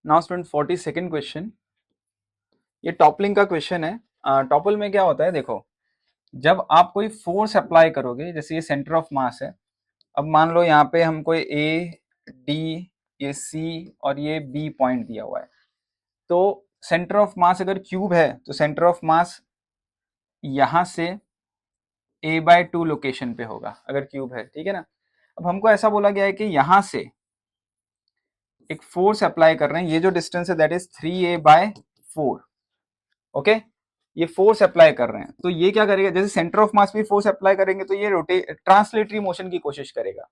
Now student 42nd question, ये toppling का question है। टॉपल में क्या होता है, देखो जब आप कोई फोर्स अप्लाई करोगे, जैसे ये सेंटर ऑफ मास है। अब मान लो यहाँ पे हमको ए डी, ये सी और ये बी पॉइंट दिया हुआ है। तो सेंटर ऑफ मास अगर क्यूब है तो सेंटर ऑफ मास यहाँ से a/2 लोकेशन पे होगा अगर क्यूब है, ठीक है ना। अब हमको ऐसा बोला गया है कि यहाँ से एक फोर्स अप्लाई कर रहे हैं, ये जो डिस्टेंस है दैट इज 3a/4। ओके, ये फोर्स अप्लाई कर रहे हैं तो ये क्या करेगा, जैसे सेंटर ऑफ मास पे फोर्स अप्लाई करेंगे तो ये ट्रांसलेटरी मोशन की कोशिश करेगा।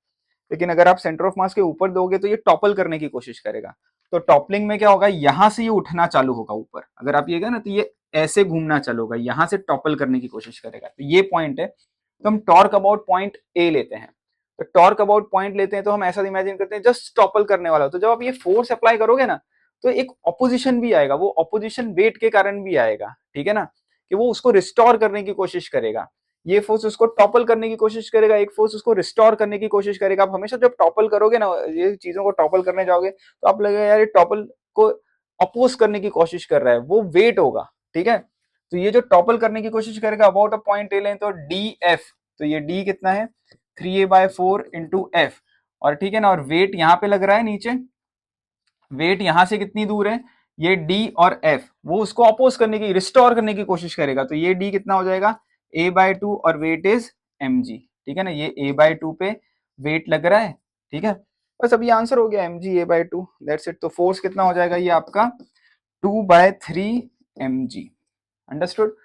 लेकिन अगर आप सेंटर ऑफ मास के ऊपर दोगे तो ये टॉपल करने की कोशिश करेगा। तो टॉपलिंग में क्या होगा, यहां से ये उठना चालू होगा ऊपर। अगर आप ये ना तो ये ऐसे घूमना चालू होगा, यहां से टॉपल करने की कोशिश करेगा। तो ये पॉइंट है, तो हम टॉर्क अबाउट पॉइंट ए लेते हैं। तो टॉर्क अबाउट पॉइंट लेते हैं तो हम ऐसा इमेजिन करते हैं जस्ट टॉपल करने वाला। तो जब आप ये फोर्स अप्लाई करोगे ना तो एक ऑपोजिशन भी आएगा, वो ऑपोजिशन वेट के कारण भी आएगा, ठीक है ना, कि वो उसको रिस्टोर करने की कोशिश करेगा। ये फोर्स उसको टॉपल करने की कोशिश करेगा, एक फोर्स उसको रिस्टोर करने की कोशिश करेगा। आप हमेशा जब टॉपल करोगे ना, ये चीजों को टॉपल करने जाओगे तो आप लगेगा यार ये टॉपल को अपोज करने की कोशिश कर रहा है, वो वेट होगा, ठीक है। तो ये जो टॉपल करने की कोशिश करेगा अबाउट अ पॉइंट ए लें तो डी एफ, तो ये डी कितना है 3a/4 इंटू एफ, और ठीक है ना, और वेट यहाँ पे लग रहा है नीचे। वेट यहां से कितनी दूर है, ये डी और एफ, वो उसको अपोज करने की, रिस्टोर करने की कोशिश करेगा। तो ये डी कितना हो जाएगा a/2 और वेट इज mg, ठीक है ना। ये a/2 पे वेट लग रहा है, ठीक है। बस अभी आंसर हो गया mg a/2, दैट्स इट। तो फोर्स कितना हो जाएगा ये आपका 2/3 mg। अंडरस्टूड।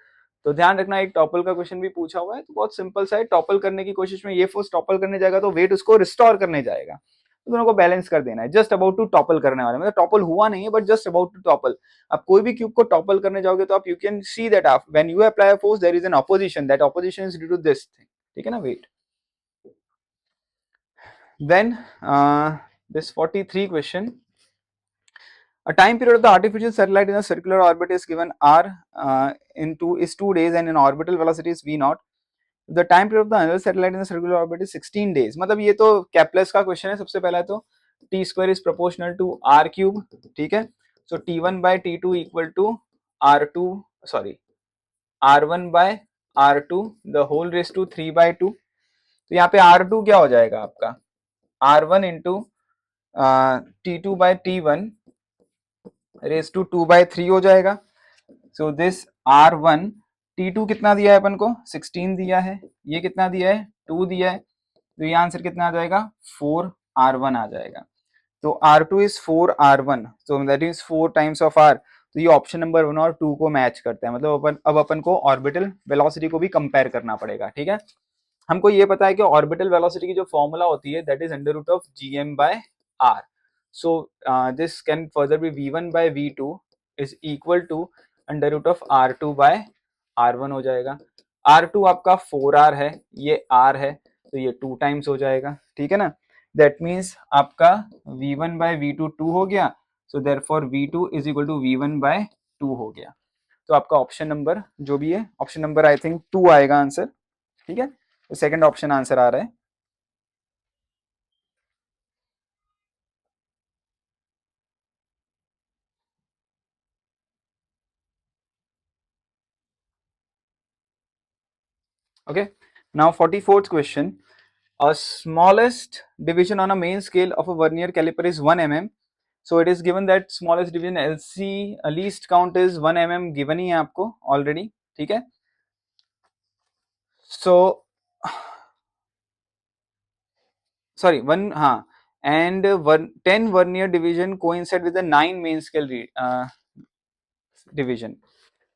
तो ध्यान रखना, एक टॉपल का क्वेश्चन भी पूछा हुआ है तो बहुत सिंपल सा है। टॉपल करने की कोशिश में ये फोर्स टॉपल करने जाएगा तो वेट उसको रिस्टोर करने जाएगा। तो दोनों को बैलेंस कर देना है। जस्ट अबाउट टू टॉपल करने वाले, मतलब टॉपल हुआ नहीं है but just about to topple. आप कोई भी क्यूब को टॉपल करने जाओगे तो आप यू कैन सी दैट आप when you apply a force there is an opposition, that opposition is due to this thing, ठीक है ना, wait. Then this 43 question, a time period of the artificial satellite in a circular orbit is given r is 2 days and in orbital velocity is v naught. The time period of the another satellite in the circular orbit is 16 days। मतलब ये तो कैप्लस का question है। सबसे पहला तो T square is proportional to R cube, ठीक है। So T1/T2 equal to R2, sorry R1/R2 the whole raise to 3/2। तो यहाँ पे R2 क्या हो जाएगा आपका R1 into T2/T1 raise to 2/3 हो जाएगा। सो दिस R1, T2 कितना दिया है अपन को 16 दिया है, ये कितना दिया है 2 दिया है। तो ये आंसर कितना आ जाएगा 4R1 आ जाएगा। तो R2 is 4R1, so that is 4 times of R। तो ये ऑप्शन नंबर 1 और 2 को मैच करते हैं। मतलब अब अपन को ऑर्बिटल वेलोसिटी को भी कंपेयर करना पड़ेगा, ठीक है। हमको ये पता है कि ऑर्बिटल वेलोसिटी की जो फॉर्मूला होती है that is under root of gm/r। So this can further be v1/v2 is equal to under root of r2/r1 हो जाएगा। R2 आपका 4R है, ये R है तो ये 2 टाइम्स हो जाएगा, ठीक है ना। दैट मीन्स आपका v1/v2 2 हो गया। So therefore v2 is equal to v1/2 हो गया। तो आपका ऑप्शन नंबर जो भी है, ऑप्शन नंबर आई थिंक 2 आएगा आंसर, ठीक है। तो सेकंड ऑप्शन आंसर आ रहा है। Okay, now 44th question, a smallest division on a main scale of a vernier caliper is 1 mm। so it is given that smallest division LC least count is 1 mm given ही है आपको already, ठीक है। so sorry 1, हाँ, and 10 vernier division coincide with the 9 main scale division।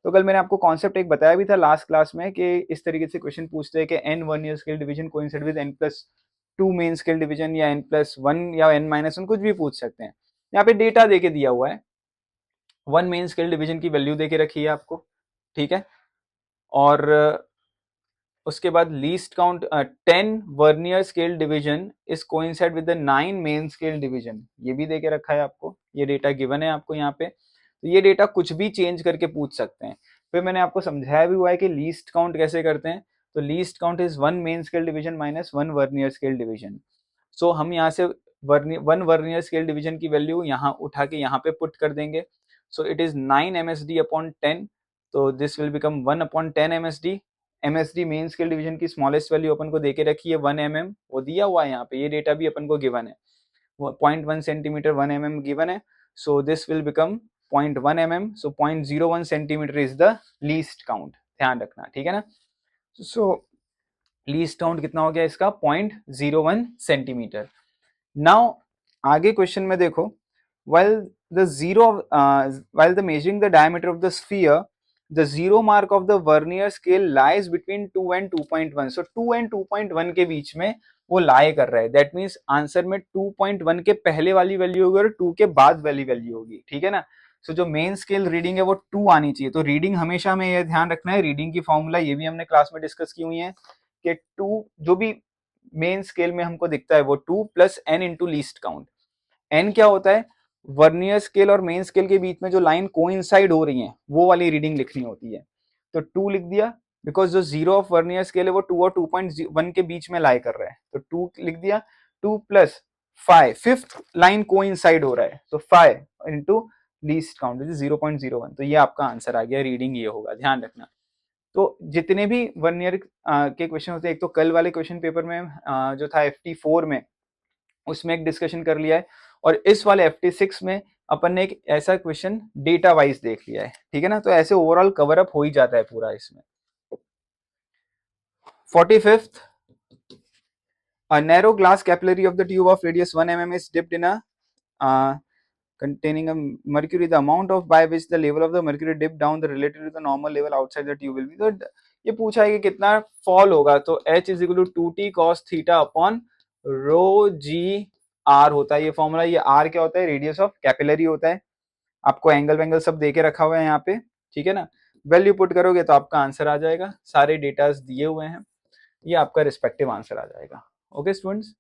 तो कल मैंने आपको concept एक बताया भी था लास्ट क्लास में कि इस तरीके से क्वेश्चन पूछते हैं कि n vernier scale division coincide with n+2 main scale division या n+1 या n-1 कुछ भी पूछ सकते हैं। यहाँ पे डेटा देके दिया हुआ है, 1 मेन स्केल डिवीजन की वैल्यू देके रखी है आपको, ठीक है। और उसके बाद least count 10 vernier scale division is coincide with the 9 main scale division, ये भी देके रखा है आपको। ये डेटा गिवन है आपको यहाँ पे। तो ये डेटा कुछ भी चेंज करके पूछ सकते हैं। फिर मैंने आपको समझाया भी हुआ है कि लीस्ट काउंट कैसे करते हैं। तो least count is 1 main scale division minus 1 vernier scale division. So हम यहाँ से वन वर्नियर स्केल डिवीजन की वैल्यू यहाँ उठा के यहाँ पे पुट कर देंगे. So it is 9 MSD upon 10. तो this will become 1 upon 10 MSD. MSD main scale division की स्मॉलेस्ट वैल्यू अपन को देके रखी है 1 mm, वो दिया हुआ है यहाँ पे, ये डेटा भी अपन को गिवन है. 0.1 सेंटीमीटर 1 mm गिवन है. So this will become 0.1 mm. So 0.01 centimetre is the least count. ध्यान रखना, ठीक है ना. सो लीस्ट काउंट कितना हो गया इसका? 0.01 सेंटीमीटर. नाउ आगे क्वेश्चन में देखो, while while the measuring the diameter of the sphere, the zero mark of the vernier scale lies between 2 and 2.1. so 2 and 2.1 के बीच में वो लाई कर रहा है. दैट मीन्स आंसर में 2.1 के पहले वाली वैल्यू होगी और 2 के बाद वाली वैल्यू होगी, ठीक है ना. सो जो मेन स्केल रीडिंग है वो 2 आनी चाहिए. तो रीडिंग हमेशा हमें ये ध्यान रखना है, रीडिंग की फॉर्मूला ये भी हमने क्लास में डिस्कस की हुई है कि 2 जो भी मेन स्केल में हमको दिखता है वो 2 plus n into least count. n क्या होता है? वर्नियर स्केल और मेन स्केल के बीच में जो लाइन कोइंसाइड हो रही है वो वाली रीडिंग लिखनी होती है. तो 2 लिख दिया, बिकॉज जो जीरो ऑफ वर्नियर स्केल है वो 2 और 2.1 के बीच में लाई कर रहा है. तो 2 लिख दिया. 2 प्लस 5, फिफ्थ लाइन कोइंसाइड हो रहा है, तो 5 इंटू लीस्ट काउंट 0.01. तो ये आपका आंसर आ गया, रीडिंग ये होगा, ध्यान रखना. तो जितने भी वर्नियर के क्वेश्चन होते हैं, एक तो कल वाले क्वेश्चन पेपर में जो था FT4 में, उसमें एक डिस्कशन कर लिया है, और इस वाले FT6 में अपन ने एक ऐसा क्वेश्चन डेटा वाइज देख लिया है, ठीक है ना. तो ऐसे ओवरऑल कवर अप हो ही जाता है पूरा इसमें. 45th, a narrow glass capillary of the tube of radius 1 mm is dipped in a containing a mercury. The amount of by which the level of the mercury dip down the relative to the normal level outside the tube will be. तो ये पूछा है कि कितना fall होगा. तो H is equal to 2t cos theta upon rho g r होता है ये फॉर्मूला. ये आर क्या होता है? रेडियस ऑफ कैपिलरी होता है. आपको एंगल वेंगल सब देके रखा हुआ है यहाँ पे, ठीक है ना. वैल्यू पुट करोगे तो आपका आंसर आ जाएगा. सारे डेटास दिए हुए हैं, ये आपका रिस्पेक्टिव आंसर आ जाएगा. Okay students.